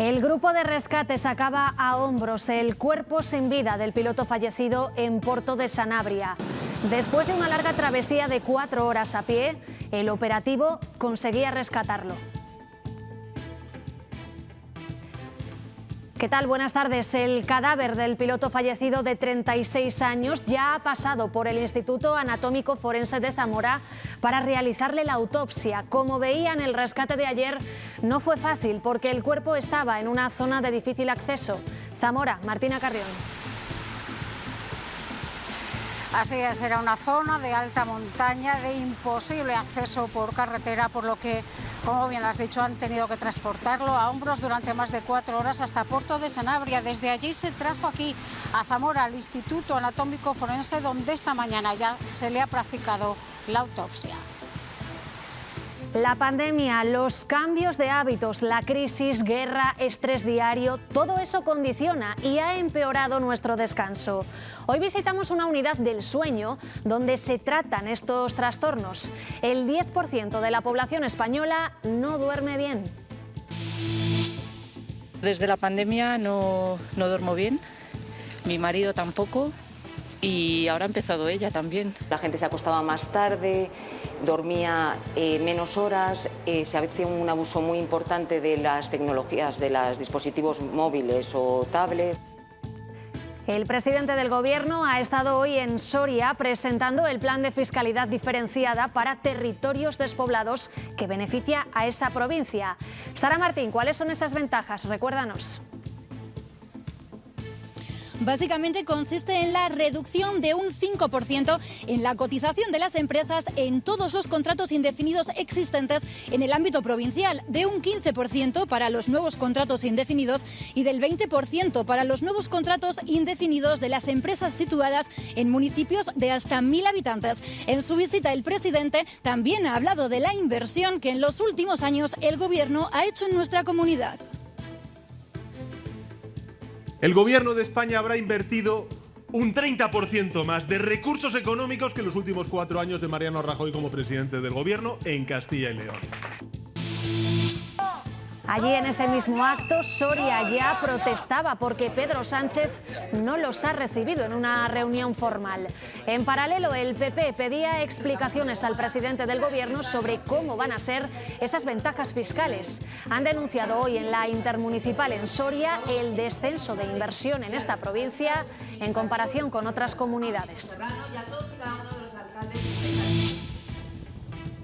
El grupo de rescate sacaba a hombros el cuerpo sin vida del piloto fallecido en Porto de Sanabria. Después de una larga travesía de 4 horas a pie, el operativo conseguía rescatarlo. ¿Qué tal? Buenas tardes. El cadáver del piloto fallecido de 36 años ya ha pasado por el Instituto Anatómico Forense de Zamora para realizarle la autopsia. Como veían, el rescate de ayer no fue fácil porque el cuerpo estaba en una zona de difícil acceso. Zamora, Martina Carrión. Así es, era una zona de alta montaña, de imposible acceso por carretera, por lo que, como bien has dicho, han tenido que transportarlo a hombros durante más de 4 horas hasta Porto de Sanabria. Desde allí se trajo aquí a Zamora, al Instituto Anatómico Forense, donde esta mañana ya se le ha practicado la autopsia. La pandemia, los cambios de hábitos, la crisis, guerra, estrés diario, todo eso condiciona y ha empeorado nuestro descanso. Hoy visitamos una unidad del sueño donde se tratan estos trastornos. El 10% de la población española no duerme bien. Desde la pandemia no duermo bien, mi marido tampoco y ahora ha empezado ella también. La gente se acostaba más tarde, dormía menos horas, se hacía un abuso muy importante de las tecnologías, de los dispositivos móviles o tablets. El presidente del Gobierno ha estado hoy en Soria presentando el plan de fiscalidad diferenciada para territorios despoblados que beneficia a esa provincia. Sara Martín, ¿cuáles son esas ventajas? Recuérdanos. Básicamente consiste en la reducción de un 5% en la cotización de las empresas en todos los contratos indefinidos existentes en el ámbito provincial, de un 15% para los nuevos contratos indefinidos y del 20% para los nuevos contratos indefinidos de las empresas situadas en municipios de hasta 1.000 habitantes. En su visita, el presidente también ha hablado de la inversión que en los últimos años el Gobierno ha hecho en nuestra comunidad. El Gobierno de España habrá invertido un 30% más de recursos económicos que en los últimos 4 años de Mariano Rajoy como presidente del Gobierno en Castilla y León. Allí, en ese mismo acto, Soria ya protestaba porque Pedro Sánchez no los ha recibido en una reunión formal. En paralelo, el PP pedía explicaciones al presidente del Gobierno sobre cómo van a ser esas ventajas fiscales. Han denunciado hoy en la intermunicipal en Soria el descenso de inversión en esta provincia en comparación con otras comunidades.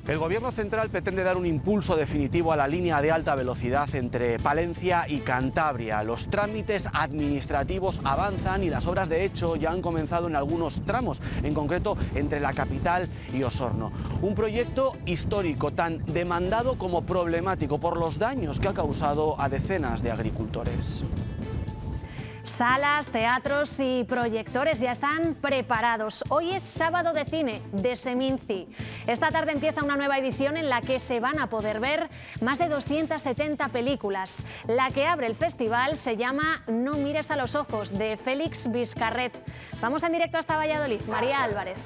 El Gobierno central pretende dar un impulso definitivo a la línea de alta velocidad entre Palencia y Cantabria. Los trámites administrativos avanzan y las obras de hecho ya han comenzado en algunos tramos, en concreto entre la capital y Osorno. Un proyecto histórico, tan demandado como problemático por los daños que ha causado a decenas de agricultores. Salas, teatros y proyectores ya están preparados. Hoy es sábado de cine de Seminci. Esta tarde empieza una nueva edición en la que se van a poder ver más de 270 películas. La que abre el festival se llama No mires a los ojos, de Félix Vizcarret. Vamos en directo hasta Valladolid. María Álvarez.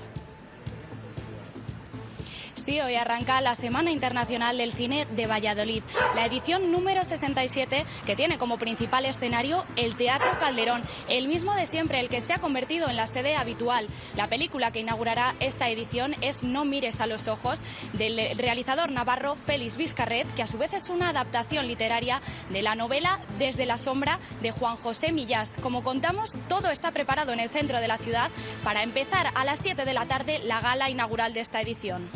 Sí, hoy arranca la Semana Internacional del Cine de Valladolid, la edición número 67, que tiene como principal escenario el Teatro Calderón, el mismo de siempre, el que se ha convertido en la sede habitual. La película que inaugurará esta edición es No mires a los ojos, del realizador navarro Félix Vizcarret, que a su vez es una adaptación literaria de la novela Desde la sombra de Juan José Millás. Como contamos, todo está preparado en el centro de la ciudad para empezar a las 7 de la tarde la gala inaugural de esta edición.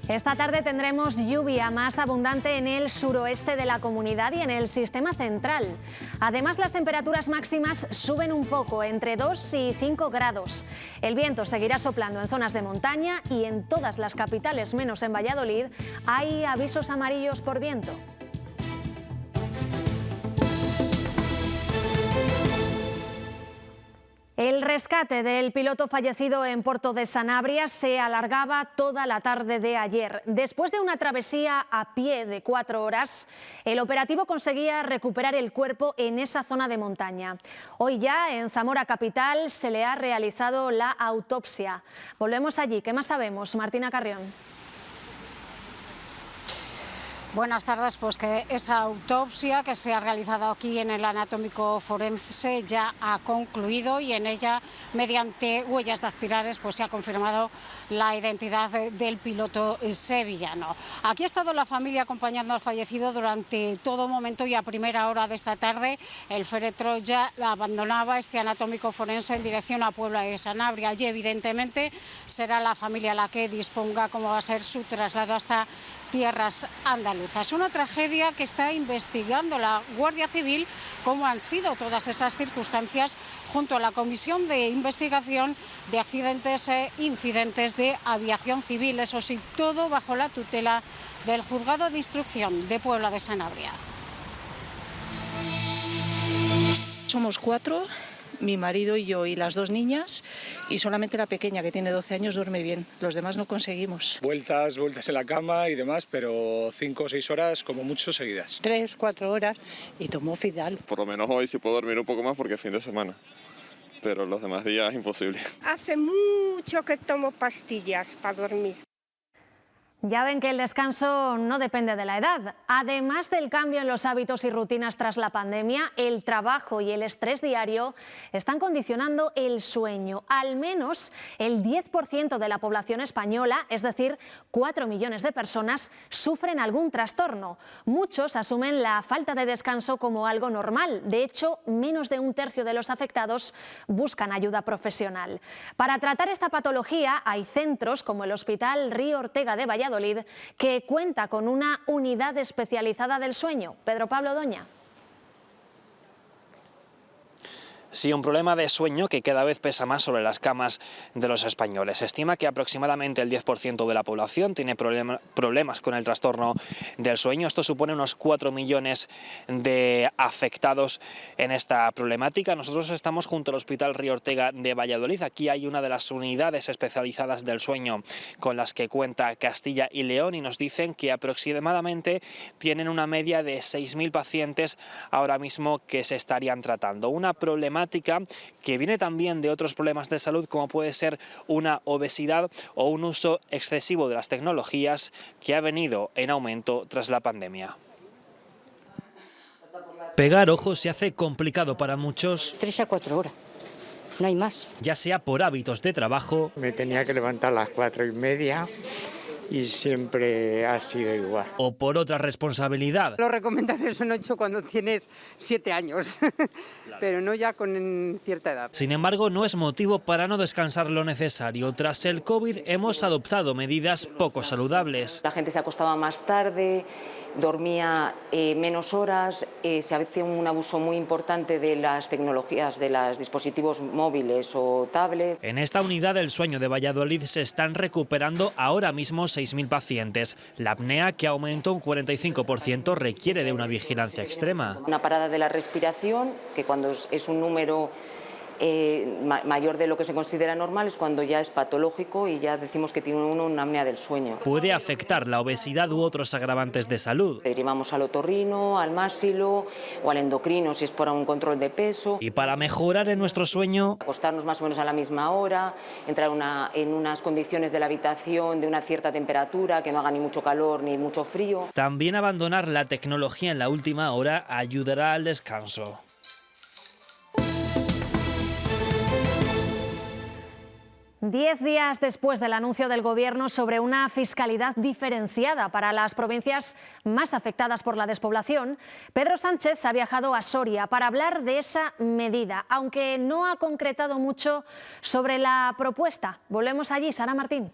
Esta tarde tendremos lluvia más abundante en el suroeste de la comunidad y en el sistema central. Además, las temperaturas máximas suben un poco, entre 2 y 5 grados. El viento seguirá soplando en zonas de montaña y en todas las capitales, menos en Valladolid, hay avisos amarillos por viento. El rescate del piloto fallecido en Porto de Sanabria se alargaba toda la tarde de ayer. Después de una travesía a pie de 4 horas, el operativo conseguía recuperar el cuerpo en esa zona de montaña. Hoy ya, en Zamora capital, se le ha realizado la autopsia. Volvemos allí. ¿Qué más sabemos? Martina Carrión. Buenas tardes. Pues que esa autopsia que se ha realizado aquí en el anatómico forense ya ha concluido y en ella, mediante huellas dactilares, pues se ha confirmado la identidad del piloto sevillano. Aquí ha estado la familia acompañando al fallecido durante todo momento y a primera hora de esta tarde el féretro ya abandonaba este anatómico forense en dirección a Puebla de Sanabria y evidentemente será la familia la que disponga cómo va a ser su traslado hasta tierras andaluzas. Una tragedia que está investigando la Guardia Civil, cómo han sido todas esas circunstancias, junto a la Comisión de Investigación de Accidentes e Incidentes de Aviación Civil. Eso sí, todo bajo la tutela del Juzgado de Instrucción de Puebla de Sanabria. Somos 4, mi marido y yo y las 2 niñas, y solamente la pequeña, que tiene 12 años, duerme bien. Los demás no conseguimos. Vueltas en la cama y demás, pero 5 o 6 horas como mucho seguidas. 3 o 4 horas y tomo Fidal. Por lo menos hoy sí puedo dormir un poco más porque es fin de semana, pero los demás días es imposible. Hace mucho que tomo pastillas para dormir. Ya ven que el descanso no depende de la edad. Además del cambio en los hábitos y rutinas tras la pandemia, el trabajo y el estrés diario están condicionando el sueño. Al menos el 10% de la población española, es decir, 4 millones de personas, sufren algún trastorno. Muchos asumen la falta de descanso como algo normal. De hecho, menos de un tercio de los afectados buscan ayuda profesional. Para tratar esta patología hay centros como el Hospital Río Ortega de Valladolid, que cuenta con una unidad especializada del sueño. Pedro Pablo Doña. Sí, un problema de sueño que cada vez pesa más sobre las camas de los españoles. Se estima que aproximadamente el 10% de la población tiene problemas con el trastorno del sueño. Esto supone unos 4 millones de afectados en esta problemática. Nosotros estamos junto al Hospital Río Ortega de Valladolid. Aquí hay una de las unidades especializadas del sueño con las que cuenta Castilla y León y nos dicen que aproximadamente tienen una media de 6.000 pacientes ahora mismo que se estarían tratando. Una problemática que viene también de otros problemas de salud, como puede ser una obesidad o un uso excesivo de las tecnologías que ha venido en aumento tras la pandemia. Pegar ojos se hace complicado para muchos. 3 a 4 horas, no hay más. Ya sea por hábitos de trabajo. Me tenía que levantar a las 4:30 y siempre ha sido igual. O por otra responsabilidad. Lo recomendables son 8 cuando tienes 7 años, pero no ya con cierta edad. Sin embargo, no es motivo para no descansar lo necesario. Tras el COVID hemos adoptado medidas poco saludables. La gente se acostaba más tarde, dormía menos horas, se hacía un abuso muy importante de las tecnologías, de los dispositivos móviles o tablets. En esta unidad del sueño de Valladolid se están recuperando ahora mismo 6.000 pacientes. La apnea, que aumentó un 45%, requiere de una vigilancia extrema. Una parada de la respiración, que cuando es un número mayor de lo que se considera normal, es cuando ya es patológico y ya decimos que tiene uno una apnea del sueño. Puede afectar la obesidad u otros agravantes de salud. Derivamos al otorrino, al másilo o al endocrino si es por un control de peso. Y para mejorar en nuestro sueño, acostarnos más o menos a la misma hora, entrar en unas condiciones de la habitación de una cierta temperatura, que no haga ni mucho calor ni mucho frío. También abandonar la tecnología en la última hora ayudará al descanso. 10 días después del anuncio del Gobierno sobre una fiscalidad diferenciada para las provincias más afectadas por la despoblación, Pedro Sánchez ha viajado a Soria para hablar de esa medida, aunque no ha concretado mucho sobre la propuesta. Volvemos allí, Sara Martín.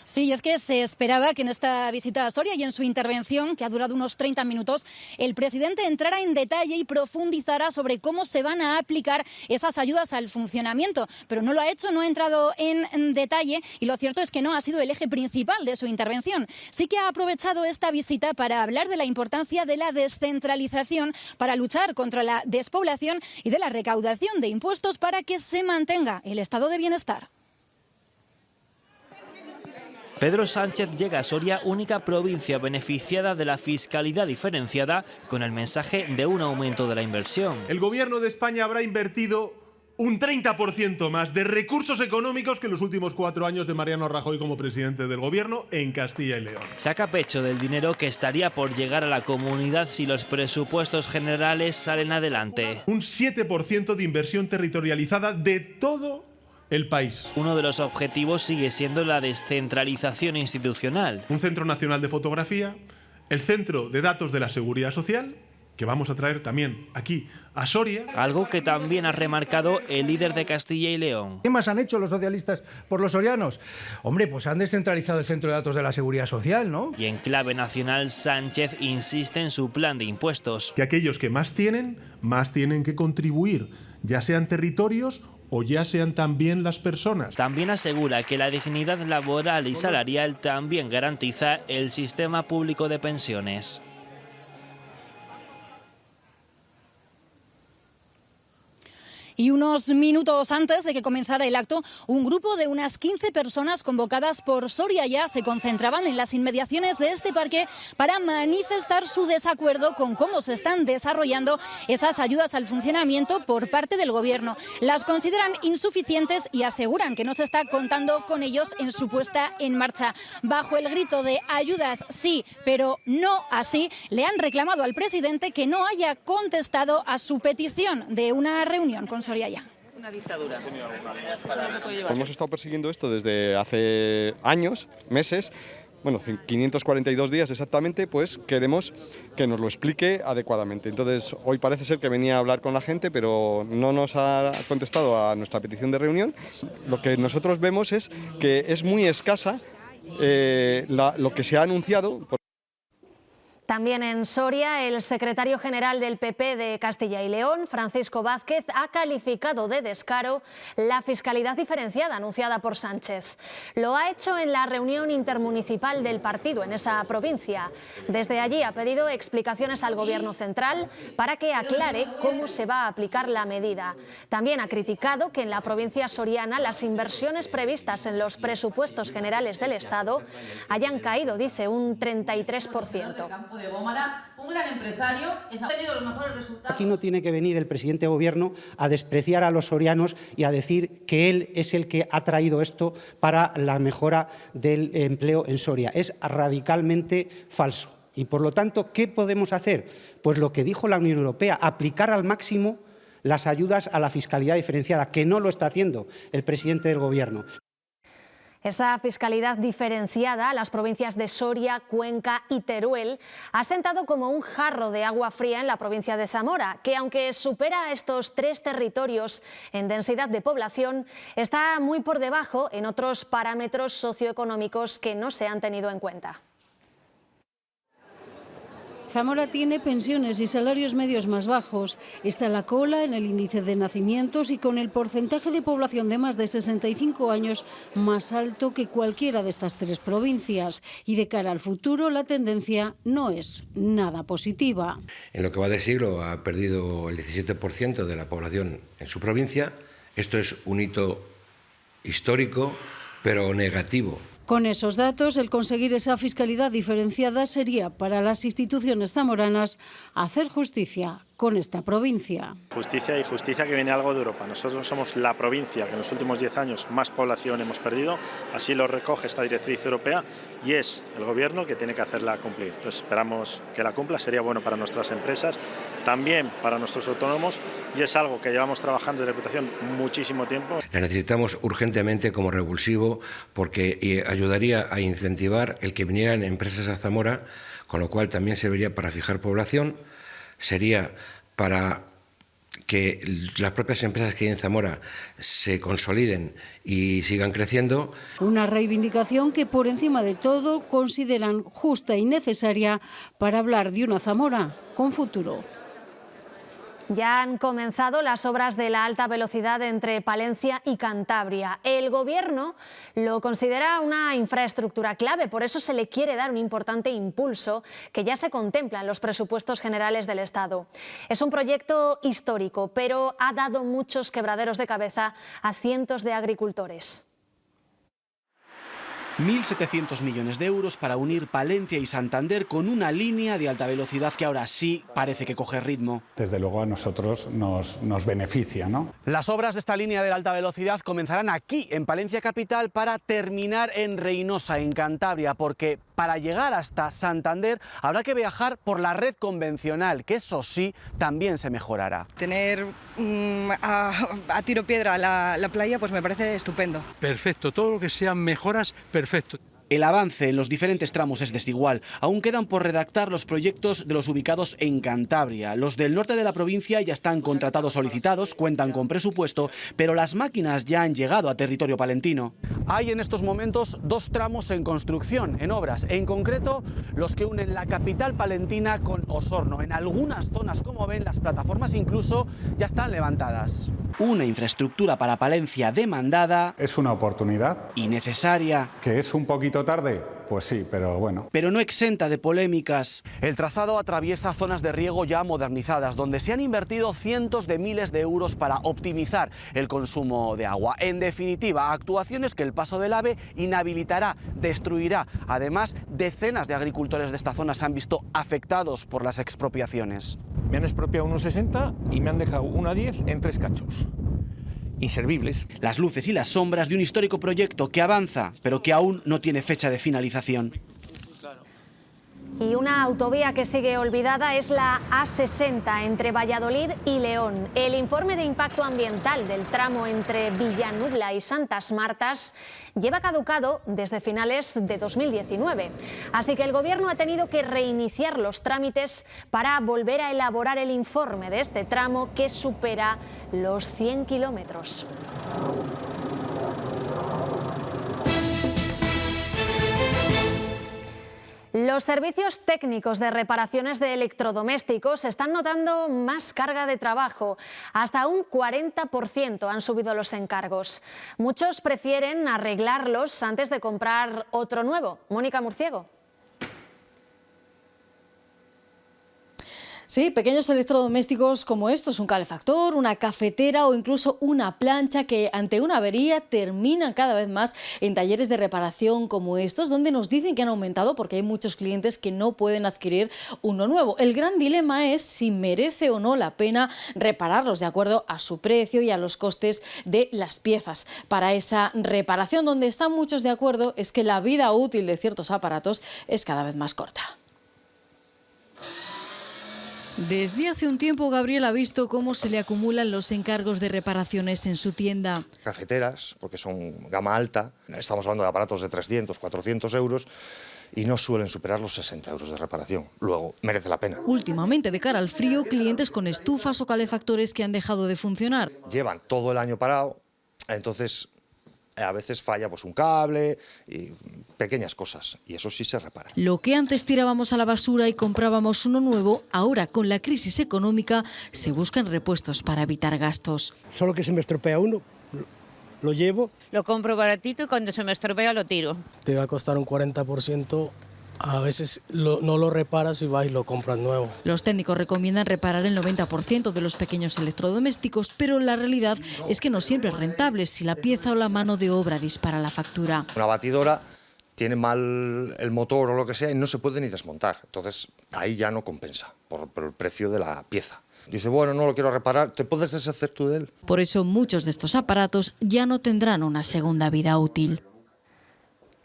Sí, es que se esperaba que en esta visita a Soria y en su intervención, que ha durado unos 30 minutos, el presidente entrara en detalle y profundizara sobre cómo se van a aplicar esas ayudas al funcionamiento. Pero no lo ha hecho, no ha entrado en detalle y lo cierto es que no ha sido el eje principal de su intervención. Sí que ha aprovechado esta visita para hablar de la importancia de la descentralización para luchar contra la despoblación y de la recaudación de impuestos para que se mantenga el estado de bienestar. Pedro Sánchez llega a Soria, única provincia beneficiada de la fiscalidad diferenciada, con el mensaje de un aumento de la inversión. El Gobierno de España habrá invertido un 30% más de recursos económicos que en los últimos 4 años de Mariano Rajoy como presidente del Gobierno en Castilla y León. Saca pecho del dinero que estaría por llegar a la comunidad si los presupuestos generales salen adelante. Un 7% de inversión territorializada de todo el país. Uno de los objetivos sigue siendo la descentralización institucional. Un Centro Nacional de Fotografía, el Centro de Datos de la Seguridad Social, que vamos a traer también aquí a Soria. Algo que también ha remarcado el líder de Castilla y León. ¿Qué más han hecho los socialistas por los sorianos? Hombre, pues han descentralizado el Centro de Datos de la Seguridad Social, ¿no? Y en clave nacional, Sánchez insiste en su plan de impuestos. Que aquellos que más tienen que contribuir, ya sean territorios o ya sean también las personas. También asegura que la dignidad laboral y salarial también garantiza el sistema público de pensiones. Y unos minutos antes de que comenzara el acto, un grupo de unas 15 personas convocadas por Soria Ya se concentraban en las inmediaciones de este parque para manifestar su desacuerdo con cómo se están desarrollando esas ayudas al funcionamiento por parte del Gobierno. Las consideran insuficientes y aseguran que no se está contando con ellos en su puesta en marcha. Bajo el grito de ayudas sí, pero no así, le han reclamado al presidente que no haya contestado a su petición de una reunión con Soria Ya. Una dictadura. Hemos estado persiguiendo esto desde hace años, meses, bueno, 542 días exactamente, pues queremos que nos lo explique adecuadamente. Entonces, hoy parece ser que venía a hablar con la gente, pero no nos ha contestado a nuestra petición de reunión. Lo que nosotros vemos es que es muy escasa lo que se ha anunciado. También en Soria, el secretario general del PP de Castilla y León, Francisco Vázquez, ha calificado de descaro la fiscalidad diferenciada anunciada por Sánchez. Lo ha hecho en la reunión intermunicipal del partido en esa provincia. Desde allí ha pedido explicaciones al Gobierno central para que aclare cómo se va a aplicar la medida. También ha criticado que en la provincia soriana las inversiones previstas en los presupuestos generales del Estado hayan caído, dice, un 33%. De Gómara, un gran empresario, ha tenido los mejores resultados. Aquí no tiene que venir el presidente de Gobierno a despreciar a los sorianos y a decir que él es el que ha traído esto para la mejora del empleo en Soria. Es radicalmente falso. Y por lo tanto, ¿qué podemos hacer? Pues lo que dijo la Unión Europea, aplicar al máximo las ayudas a la fiscalidad diferenciada, que no lo está haciendo el presidente del Gobierno. Esa fiscalidad diferenciada a las provincias de Soria, Cuenca y Teruel ha sentado como un jarro de agua fría en la provincia de Zamora, que aunque supera a estos 3 territorios en densidad de población, está muy por debajo en otros parámetros socioeconómicos que no se han tenido en cuenta. Zamora tiene pensiones y salarios medios más bajos. Está en la cola en el índice de nacimientos y con el porcentaje de población de más de 65 años más alto que cualquiera de estas 3 provincias. Y de cara al futuro, la tendencia no es nada positiva. En lo que va de siglo ha perdido el 17% de la población en su provincia. Esto es un hito histórico, pero negativo. Con esos datos, el conseguir esa fiscalidad diferenciada sería para las instituciones zamoranas hacer justicia con esta provincia. Justicia y justicia que viene algo de Europa. Nosotros somos la provincia que en los últimos 10 años más población hemos perdido, así lo recoge esta directriz europea y es el Gobierno que tiene que hacerla cumplir. Entonces esperamos que la cumpla, sería bueno para nuestras empresas, también para nuestros autónomos y es algo que llevamos trabajando desde Diputación muchísimo tiempo. La necesitamos urgentemente como revulsivo porque ayudaría a incentivar el que vinieran empresas a Zamora, con lo cual también serviría para fijar población, sería para que las propias empresas que hay en Zamora se consoliden y sigan creciendo. Una reivindicación que por encima de todo consideran justa y necesaria para hablar de una Zamora con futuro. Ya han comenzado las obras de la alta velocidad entre Palencia y Cantabria. El Gobierno lo considera una infraestructura clave, por eso se le quiere dar un importante impulso que ya se contempla en los presupuestos generales del Estado. Es un proyecto histórico, pero ha dado muchos quebraderos de cabeza a cientos de agricultores. 1.700 millones de euros para unir Palencia y Santander con una línea de alta velocidad que ahora sí parece que coge ritmo. Desde luego a nosotros nos beneficia, ¿no? Las obras de esta línea de alta velocidad comenzarán aquí, en Palencia capital, para terminar en Reynosa, en Cantabria, porque para llegar hasta Santander habrá que viajar por la red convencional, que eso sí, también se mejorará. Tener a tiro piedra la playa, pues me parece estupendo. Perfecto, todo lo que sean mejoras, perfecto. El avance en los diferentes tramos es desigual. Aún quedan por redactar los proyectos de los ubicados en Cantabria. Los del norte de la provincia ya están contratados o licitados, cuentan con presupuesto, pero las máquinas ya han llegado a territorio palentino. Hay en estos momentos 2 tramos en construcción, en obras, en concreto los que unen la capital palentina con Osorno. En algunas zonas, como ven, las plataformas incluso ya están levantadas. Una infraestructura para Palencia demandada. Es una oportunidad. Y necesaria. ¿Que es un poquito tarde? Pues sí, pero bueno. Pero no exenta de polémicas. El trazado atraviesa zonas de riego ya modernizadas, donde se han invertido cientos de miles de euros para optimizar el consumo de agua. En definitiva, actuaciones que el paso del AVE inhabilitará, destruirá. Además, decenas de agricultores de esta zona se han visto afectados por las expropiaciones. Me han expropiado unos 60 y me han dejado una 10 en 3 cachos. Inservibles. Las luces y las sombras de un histórico proyecto que avanza, pero que aún no tiene fecha de finalización. Y una autovía que sigue olvidada es la A60 entre Valladolid y León. El informe de impacto ambiental del tramo entre Villanubla y Santas Martas lleva caducado desde finales de 2019. Así que el Gobierno ha tenido que reiniciar los trámites para volver a elaborar el informe de este tramo que supera los 100 kilómetros. Los servicios técnicos de reparaciones de electrodomésticos están notando más carga de trabajo. Hasta un 40% han subido los encargos. Muchos prefieren arreglarlos antes de comprar otro nuevo. Mónica Murciego. Sí, pequeños electrodomésticos como estos, un calefactor, una cafetera o incluso una plancha que ante una avería terminan cada vez más en talleres de reparación como estos, donde nos dicen que han aumentado porque hay muchos clientes que no pueden adquirir uno nuevo. El gran dilema es si merece o no la pena repararlos de acuerdo a su precio y a los costes de las piezas. Para esa reparación, donde están muchos de acuerdo, es que la vida útil de ciertos aparatos es cada vez más corta. Desde hace un tiempo, Gabriel ha visto cómo se le acumulan los encargos de reparaciones en su tienda. Cafeteras, porque son gama alta, estamos hablando de aparatos de 300, 400 euros y no suelen superar los 60 euros de reparación. Luego, merece la pena. Últimamente, de cara al frío, clientes con estufas o calefactores que han dejado de funcionar. Llevan todo el año parado, entonces a veces falla pues un cable y pequeñas cosas, y eso sí se repara. Lo que antes tirábamos a la basura y comprábamos uno nuevo, ahora con la crisis económica se buscan repuestos para evitar gastos. Solo que se me estropea uno, lo llevo. Lo compro baratito y cuando se me estropea lo tiro. Te va a costar un 40%. A veces no lo reparas y vas y lo compras nuevo. Los técnicos recomiendan reparar el 90% de los pequeños electrodomésticos, pero la realidad es que no siempre es rentable si la pieza o la mano de obra dispara la factura. Una batidora tiene mal el motor o lo que sea y no se puede ni desmontar. Entonces ahí ya no compensa por el precio de la pieza. Dice, bueno, no lo quiero reparar, ¿te puedes deshacer tú de él? Por eso muchos de estos aparatos ya no tendrán una segunda vida útil.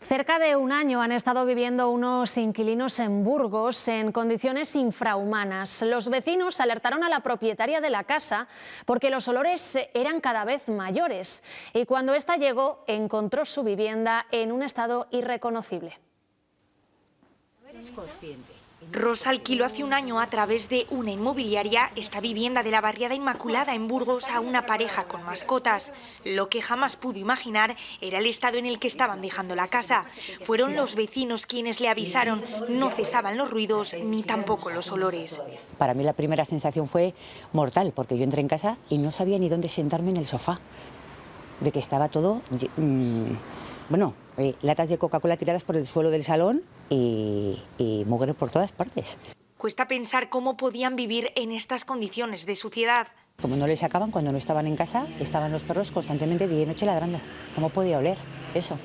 Cerca de un año han estado viviendo unos inquilinos en Burgos en condiciones infrahumanas. Los vecinos alertaron a la propietaria de la casa porque los olores eran cada vez mayores y cuando ésta llegó encontró su vivienda en un estado irreconocible. ¿Eres consciente? Rosa alquiló hace un año a través de una inmobiliaria esta vivienda de la barriada Inmaculada en Burgos a una pareja con mascotas. Lo que jamás pudo imaginar era el estado en el que estaban dejando la casa. Fueron los vecinos quienes le avisaron, no cesaban los ruidos ni tampoco los olores. Para mí la primera sensación fue mortal, porque yo entré en casa y no sabía ni dónde sentarme en el sofá, de que estaba todo... latas de Coca-Cola tiradas por el suelo del salón y mugre por todas partes. Cuesta pensar cómo podían vivir en estas condiciones de suciedad. Como no les sacaban cuando no estaban en casa, estaban los perros constantemente día y noche ladrando. ¿Cómo podía oler eso?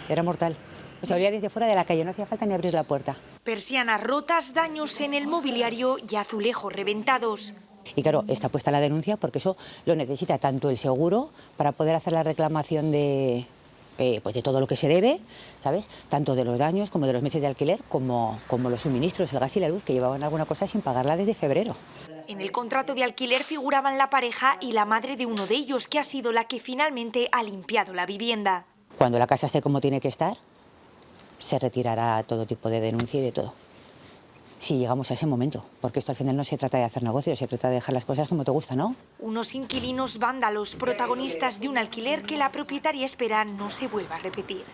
Era mortal. Se oía desde fuera de la calle, no hacía falta ni abrir la puerta. Persianas rotas, daños en el mobiliario y azulejos reventados. Y claro, está puesta la denuncia porque eso lo necesita tanto el seguro para poder hacer la reclamación de todo lo que se debe, ¿sabes? Tanto de los daños como de los meses de alquiler, como los suministros, el gas y la luz, que llevaban alguna cosa sin pagarla desde febrero. En el contrato de alquiler figuraban la pareja y la madre de uno de ellos, que ha sido la que finalmente ha limpiado la vivienda. Cuando la casa esté como tiene que estar, se retirará todo tipo de denuncia y de todo. Si llegamos a ese momento, porque esto al final no se trata de hacer negocios, se trata de dejar las cosas como te gusta, ¿no? Unos inquilinos vándalos, protagonistas de un alquiler que la propietaria espera no se vuelva a repetir.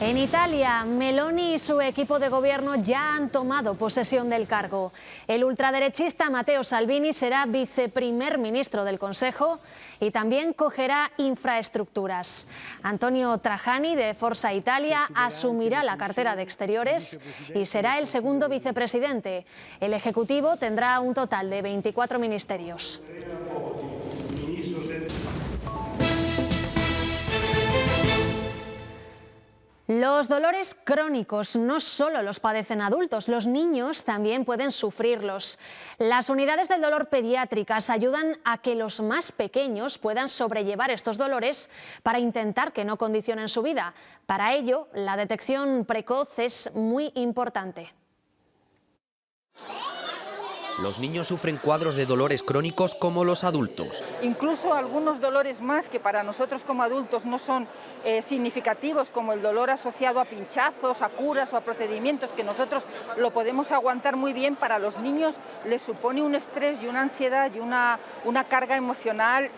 En Italia, Meloni y su equipo de gobierno ya han tomado posesión del cargo. El ultraderechista Matteo Salvini será viceprimer ministro del Consejo y también cogerá infraestructuras. Antonio Tajani, de Forza Italia, asumirá la cartera de Exteriores y será el segundo vicepresidente. El Ejecutivo tendrá un total de 24 ministerios. Los dolores crónicos no solo los padecen adultos, los niños también pueden sufrirlos. Las unidades del dolor pediátricas ayudan a que los más pequeños puedan sobrellevar estos dolores para intentar que no condicionen su vida. Para ello, la detección precoz es muy importante. Los niños sufren cuadros de dolores crónicos como los adultos. Incluso algunos dolores más que para nosotros como adultos no son significativos, como el dolor asociado a pinchazos, a curas o a procedimientos, que nosotros lo podemos aguantar muy bien, para los niños les supone un estrés y una ansiedad y una carga emocional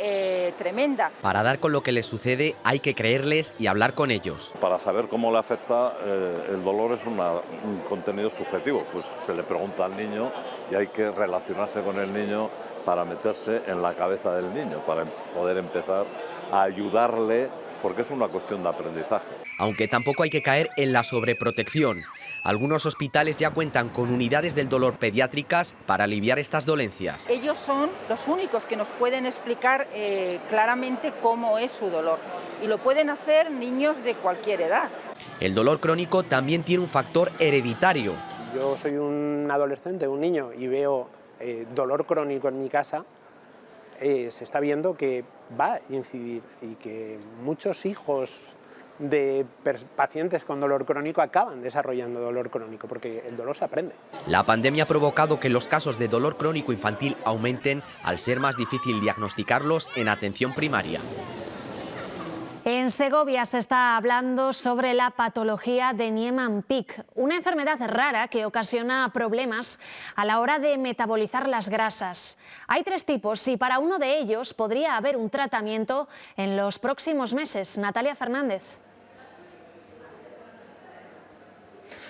tremenda. Para dar con lo que les sucede hay que creerles y hablar con ellos. Para saber cómo le afecta el dolor es un contenido subjetivo, pues se le pregunta al niño y hay que relacionarse con el niño para meterse en la cabeza del niño, para poder empezar a ayudarle, porque es una cuestión de aprendizaje. Aunque tampoco hay que caer en la sobreprotección. Algunos hospitales ya cuentan con unidades del dolor pediátricas para aliviar estas dolencias. Ellos son los únicos que nos pueden explicar claramente cómo es su dolor, y lo pueden hacer niños de cualquier edad. El dolor crónico también tiene un factor hereditario. Yo soy un adolescente, un niño, y veo dolor crónico en mi casa, se está viendo que va a incidir y que muchos hijos de pacientes con dolor crónico acaban desarrollando dolor crónico, porque el dolor se aprende. La pandemia ha provocado que los casos de dolor crónico infantil aumenten al ser más difícil diagnosticarlos en atención primaria. En Segovia se está hablando sobre la patología de Niemann-Pick, una enfermedad rara que ocasiona problemas a la hora de metabolizar las grasas. Hay 3 tipos y para uno de ellos podría haber un tratamiento en los próximos meses. Natalia Fernández.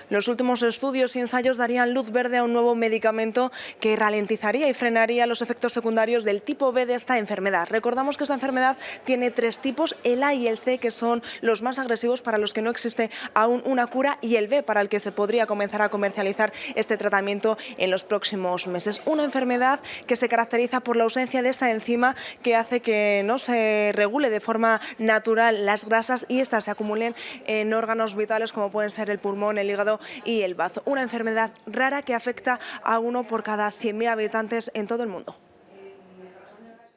Los últimos estudios y ensayos darían luz verde a un nuevo medicamento que ralentizaría y frenaría los efectos secundarios del tipo B de esta enfermedad. Recordamos que esta enfermedad tiene 3 tipos, el A y el C, que son los más agresivos, para los que no existe aún una cura, y el B, para el que se podría comenzar a comercializar este tratamiento en los próximos meses. Una enfermedad que se caracteriza por la ausencia de esa enzima que hace que no se regule de forma natural las grasas y estas se acumulen en órganos vitales como pueden ser el pulmón, el hígado y el bazo. Una enfermedad rara que afecta a 1 por cada 100.000 habitantes en todo el mundo.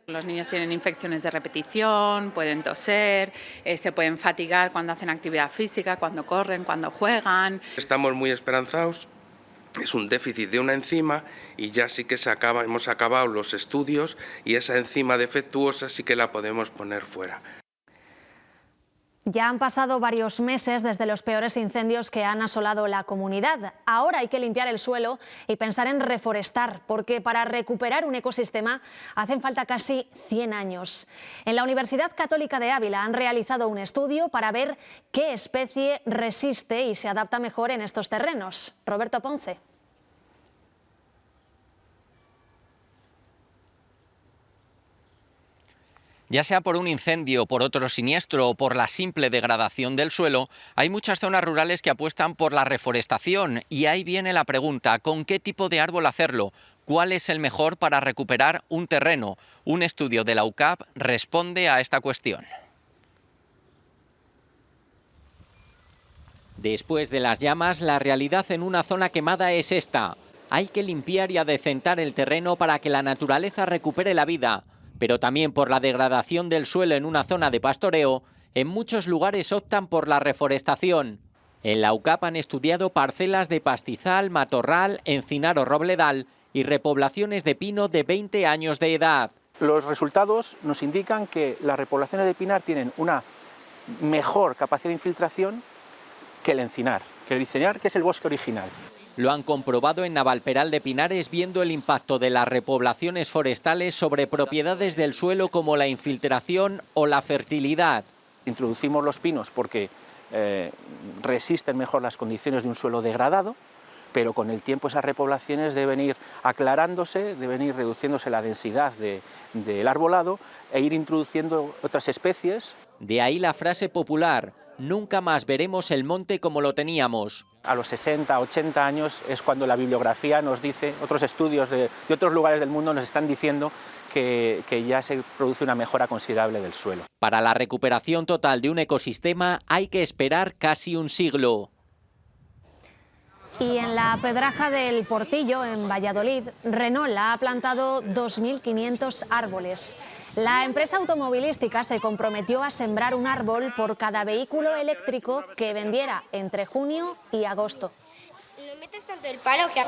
Los niños tienen infecciones de repetición, pueden toser, se pueden fatigar cuando hacen actividad física, cuando corren, cuando juegan. Estamos muy esperanzados. Es un déficit de una enzima y ya sí que hemos acabado los estudios y esa enzima defectuosa sí que la podemos poner fuera. Ya han pasado varios meses desde los peores incendios que han asolado la comunidad. Ahora hay que limpiar el suelo y pensar en reforestar, porque para recuperar un ecosistema hacen falta casi 100 años. En la Universidad Católica de Ávila han realizado un estudio para ver qué especie resiste y se adapta mejor en estos terrenos. Roberto Ponce. Ya sea por un incendio, por otro siniestro o por la simple degradación del suelo, hay muchas zonas rurales que apuestan por la reforestación y ahí viene la pregunta, ¿con qué tipo de árbol hacerlo? ¿Cuál es el mejor para recuperar un terreno? Un estudio de la UCAP responde a esta cuestión. Después de las llamas, la realidad en una zona quemada es esta. Hay que limpiar y adecentar el terreno para que la naturaleza recupere la vida, pero también por la degradación del suelo en una zona de pastoreo, en muchos lugares optan por la reforestación. En la UCAP han estudiado parcelas de pastizal, matorral, encinar o robledal y repoblaciones de pino de 20 años de edad. Los resultados nos indican que las repoblaciones de pinar tienen una mejor capacidad de infiltración que el encinar, que es el bosque original. Lo han comprobado en Navalperal de Pinares viendo el impacto de las repoblaciones forestales sobre propiedades del suelo como la infiltración o la fertilidad. Introducimos los pinos porque resisten mejor las condiciones de un suelo degradado, pero con el tiempo esas repoblaciones deben ir aclarándose, deben ir reduciéndose la densidad del arbolado e ir introduciendo otras especies. De ahí la frase popular: nunca más veremos el monte como lo teníamos. A los 60, 80 años es cuando la bibliografía nos dice, otros estudios de otros lugares del mundo nos están diciendo que ya se produce una mejora considerable del suelo. Para la recuperación total de un ecosistema hay que esperar casi un siglo. Y en la Pedraja del Portillo, en Valladolid, Renault ha plantado 2.500 árboles. La empresa automovilística se comprometió a sembrar un árbol por cada vehículo eléctrico que vendiera entre junio y agosto. No metes tanto el palo que...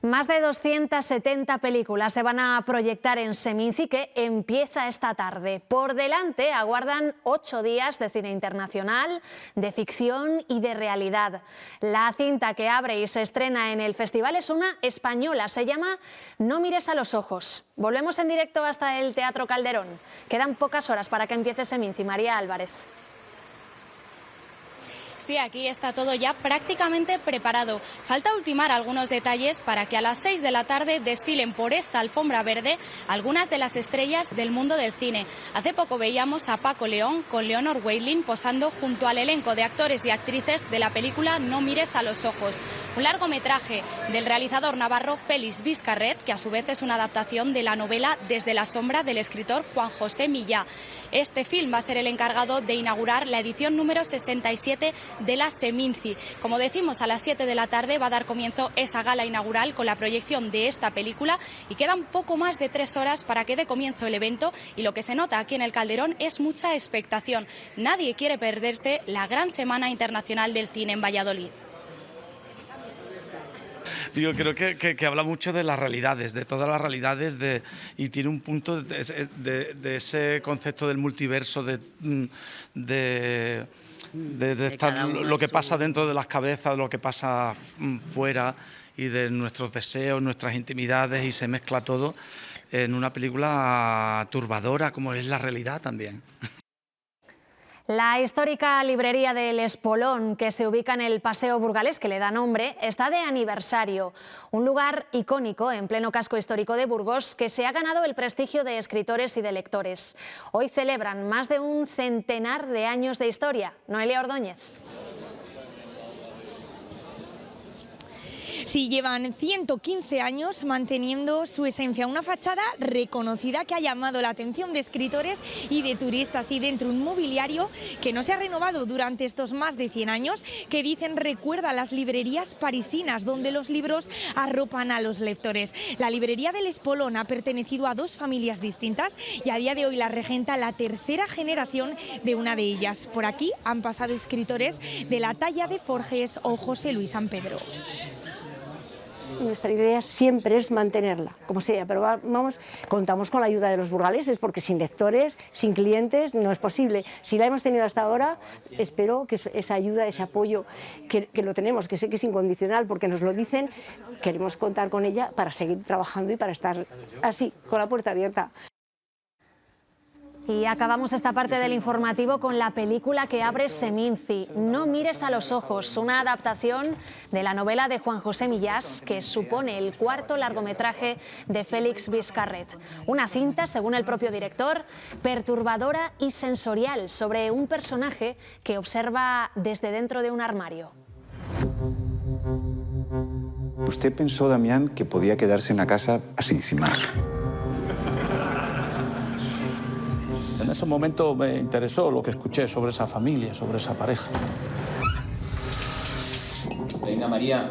Más de 270 películas se van a proyectar en Seminci, que empieza esta tarde. Por delante aguardan 8 días de cine internacional, de ficción y de realidad. La cinta que abre y se estrena en el festival es una española, se llama No mires a los ojos. Volvemos en directo hasta el Teatro Calderón. Quedan pocas horas para que empiece Seminci. María Álvarez. Sí, aquí está todo ya prácticamente preparado. Falta ultimar algunos detalles para que a las 6 de la tarde desfilen por esta alfombra verde algunas de las estrellas del mundo del cine. Hace poco veíamos a Paco León con Leonor Weidling posando junto al elenco de actores y actrices de la película No mires a los ojos, un largometraje del realizador navarro Félix Vizcarret, que a su vez es una adaptación de la novela Desde la sombra del escritor Juan José Millá. Este film va a ser el encargado de inaugurar la edición número 67 de la Seminci. Como decimos, a las 7 de la tarde va a dar comienzo esa gala inaugural con la proyección de esta película y quedan poco más de 3 horas para que dé comienzo el evento, y lo que se nota aquí en el Calderón es mucha expectación. Nadie quiere perderse la gran Semana Internacional del Cine en Valladolid. Digo, creo que habla mucho de las realidades, de todas las realidades, y tiene un punto de ese concepto del multiverso, de estar, lo que pasa dentro de las cabezas, lo que pasa fuera, y de nuestros deseos, nuestras intimidades, y se mezcla todo en una película turbadora como es la realidad también. La histórica librería del Espolón, que se ubica en el Paseo Burgalés, que le da nombre, está de aniversario. Un lugar icónico en pleno casco histórico de Burgos que se ha ganado el prestigio de escritores y de lectores. Hoy celebran más de un centenar de años de historia. Noelia Ordóñez. Sí, llevan 115 años manteniendo su esencia, una fachada reconocida que ha llamado la atención de escritores y de turistas, y dentro un mobiliario que no se ha renovado durante estos más de 100 años, que dicen recuerda a las librerías parisinas, donde los libros arropan a los lectores. La librería del Espolón ha pertenecido a 2 familias distintas y a día de hoy la regenta la 3ª generación de una de ellas. Por aquí han pasado escritores de la talla de Forges o José Luis San Pedro. Nuestra idea siempre es mantenerla, como sea, pero contamos con la ayuda de los burgaleses, porque sin lectores, sin clientes, no es posible. Si la hemos tenido hasta ahora, espero que esa ayuda, ese apoyo, que lo tenemos, que sé que es incondicional, porque nos lo dicen, queremos contar con ella para seguir trabajando y para estar así, con la puerta abierta. Y acabamos esta parte del informativo con la película que abre Seminci, No mires a los ojos, una adaptación de la novela de Juan José Millás, que supone el 4º largometraje de Félix Vizcarret. Una cinta, según el propio director, perturbadora y sensorial sobre un personaje que observa desde dentro de un armario. ¿Usted pensó, Damián, que podía quedarse en la casa así, sin más? ese momento me interesó lo que escuché sobre esa familia, sobre esa pareja. Venga, María.